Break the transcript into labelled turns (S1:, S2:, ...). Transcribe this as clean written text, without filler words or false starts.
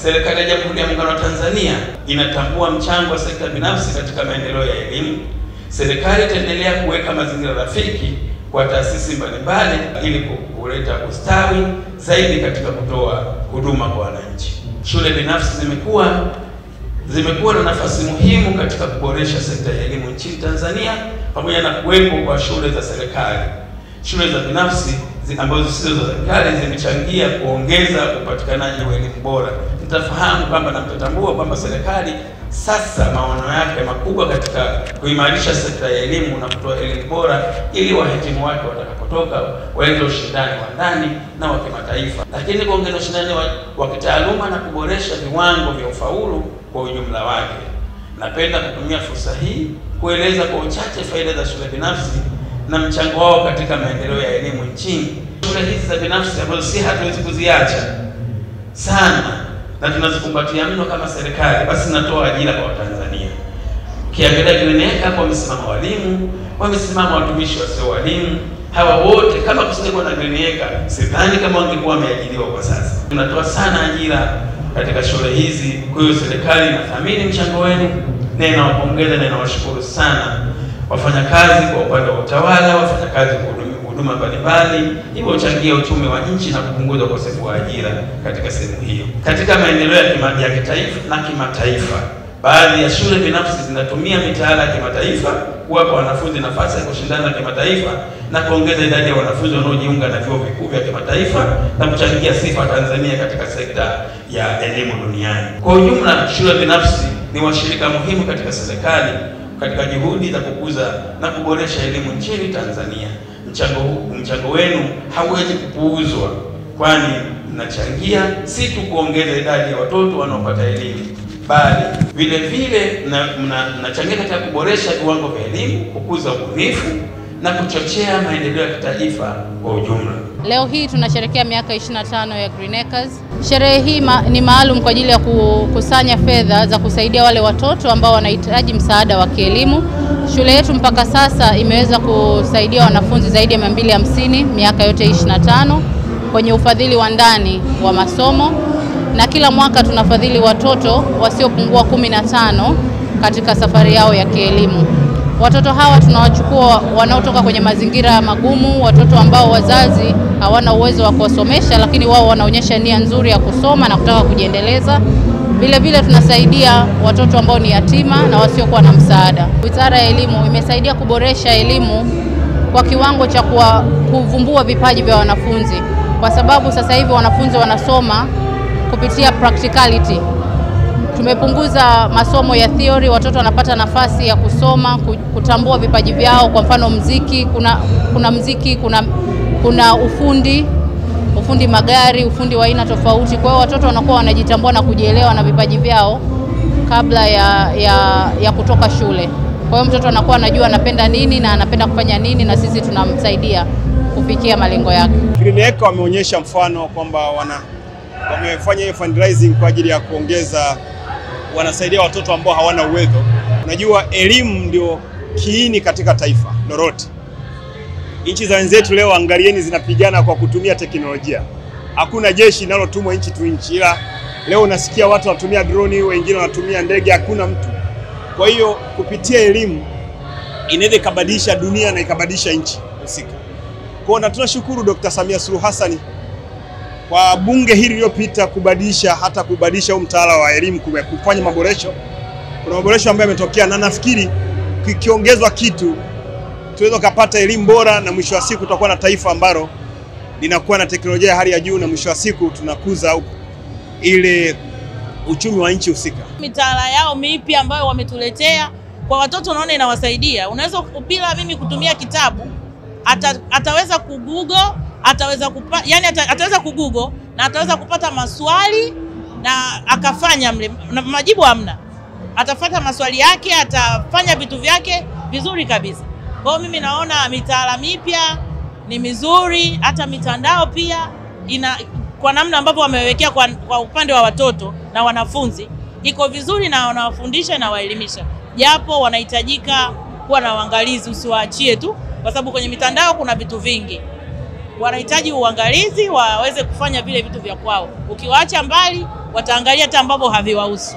S1: Serikali ya Jamhuri ya Muungano wa Tanzania inatambua mchango wa sekta binafsi katika maendeleo ya elimu. Serikali itaendelea kuweka mazingira rafiki kwa taasisi mbalimbali ili kuleta ustawi zaidi katika kutoa huduma kwa wananchi. Shule binafsi zimekuwa na nafasi muhimu katika kuboresha sekta ya elimu nchini Tanzania, pamoja na kuwepo kwa shule za serikali. Shule za binafsi ambazo zisizo za serikali zimechangia kuongeza upatikanaji wa elimu bora. Mtafahamu kwamba na mtatambua kwamba serikali sasa maono yake makubwa katika kuimarisha sekta ya elimu na kutoa elimu bora ili wahitimu wake watakapotoka walete ushindani wa ndani na wa kimataifa, lakini kuongeza ushindani wa kitaaluma na kuboresha viwango vya ufaulu kwa ujumla wake. Napenda kutumia fursa hii kueleza kwa uchache faida za shule binafsi na mchango wao katika maendeleo ya elimu nchini. Shule hizi za binafsi ambazo hatuwezi kuziacha sana na tunazikumbatia mno kama serikali, basi zinatoa ajira kwa Watanzania. Ukiangalia Greenacre hapo wamesimama walimu, wamesimama watumishi wasio walimu. Hawa wote kama kusingekuwa na Greenacre, sidhani kama wangekuwa wameajiriwa kwa sasa. Tunatoa sana ajira katika shule hizi. Kwa hiyo serikali inathamini mchango wenu na inawapongeza na inawashukuru sana wafanyakazi kwa upande wa utawala, wafanyakazi kwa huduma mbalimbali, hivyo huchangia uchumi wa nchi na kupunguza ukosefu wa ajira katika sehemu hiyo. Katika maendeleo ya kitaifa na kimataifa, baadhi ya shule binafsi zinatumia mitaala ya kimataifa kuwapa wanafunzi nafasi ya kushindana kimataifa na kuongeza idadi ya wanafunzi wanaojiunga na vyuo vikuu vya kimataifa na kuchangia sifa Tanzania katika sekta ya elimu duniani. Kwa ujumla, shule binafsi ni washirika muhimu katika serikali katika juhudi za kukuza na kuboresha elimu nchini Tanzania. Mchango wenu hauwezi kupuuzwa, kwani mnachangia si tu kuongeza idadi ya watoto wanaopata elimu, bali vile vile mnachangia katika kuboresha viwango vya elimu, kukuza ubunifu na kuchochea maendeleo ya kitaifa kwa ujumla.
S2: Leo hii tunasherehekea miaka 25 ya Greenacre. Sherehe hii ni maalum kwa ajili ya kukusanya fedha za kusaidia wale watoto ambao wanahitaji msaada wa kielimu. Shule yetu mpaka sasa imeweza kusaidia wanafunzi zaidi ya 250 miaka yote 25 kwenye ufadhili wa ndani wa masomo, na kila mwaka tunafadhili watoto wasiopungua 15 katika safari yao ya kielimu. Watoto hawa tunawachukua wanaotoka kwenye mazingira magumu, watoto ambao wazazi hawana uwezo wa kuwasomesha, lakini wao wanaonyesha nia nzuri ya kusoma na kutaka kujiendeleza. Vile vile tunasaidia watoto ambao ni yatima na wasiokuwa na msaada. Wizara ya Elimu imesaidia kuboresha elimu kwa kiwango cha kuvumbua vipaji vya wanafunzi, kwa sababu sasa hivi wanafunzi wanasoma kupitia practicality. Tumepunguza masomo ya theory, watoto wanapata nafasi ya kusoma, kutambua vipaji vyao. Kwa mfano muziki, kuna muziki, kuna ufundi magari, ufundi wa aina tofauti. Kwa hiyo watoto wanakuwa wanajitambua na kujielewa na vipaji vyao kabla ya kutoka shule. Kwa hiyo mtoto anakuwa anajua anapenda nini na anapenda kufanya nini, na sisi tunamsaidia kufikia malengo yake.
S3: Greenacre wameonyesha mfano kwamba wamefanya hiyo fundraising kwa ajili ya kuongeza, wanasaidia watoto ambao hawana uwezo. Unajua elimu ndio kiini katika taifa lolote. Nchi za wenzetu leo angalieni zinapigana kwa kutumia teknolojia. Hakuna jeshi linalotumwa nchi tu nchi, ila leo unasikia watu wanatumia droni, wengine wanatumia ndege, hakuna mtu. Kwa hiyo kupitia elimu inaweza ikabadilisha dunia na ikabadilisha nchi husika. Kwa hiyo tunashukuru Dr. Samia Suluhu Hassan kwa bunge hili lililopita kubadilisha mtaala wa elimu, kufanya maboresho. Kuna maboresho ambayo yametokea, na nafikiri kikiongezwa kitu tunaweza kupata elimu bora, na mwisho wa siku tutakuwa na taifa ambalo linakuwa na teknolojia ya hali ya juu, na mwisho wa siku tunakuza ile uchumi wa nchi husika.
S4: Mitaala yao mipya ambayo wametuletea kwa watoto naona inawasaidia. Unaweza bila mimi kutumia kitabu, ataweza kugoogle, ataweza kugoogle na ataweza kupata maswali na akafanya majibu hamna. Atafuata maswali yake, atafanya vitu vyake vizuri kabisa. Kwa hiyo mimi naona mitaala mipya ni mizuri, hata mitandao pia kwa namna ambavyo wamewekea kwa upande wa watoto na wanafunzi iko vizuri, na wanawafundisha na waelimisha. Japo wanahitajika kuwa na uangalizi, usiwaachie tu, kwa sababu kwenye mitandao kuna vitu vingi. Wanahitaji uangalizi waweze kufanya vile vitu vya kwao. Ukiwaacha mbali wataangalia hata ambavyo haviwahusu.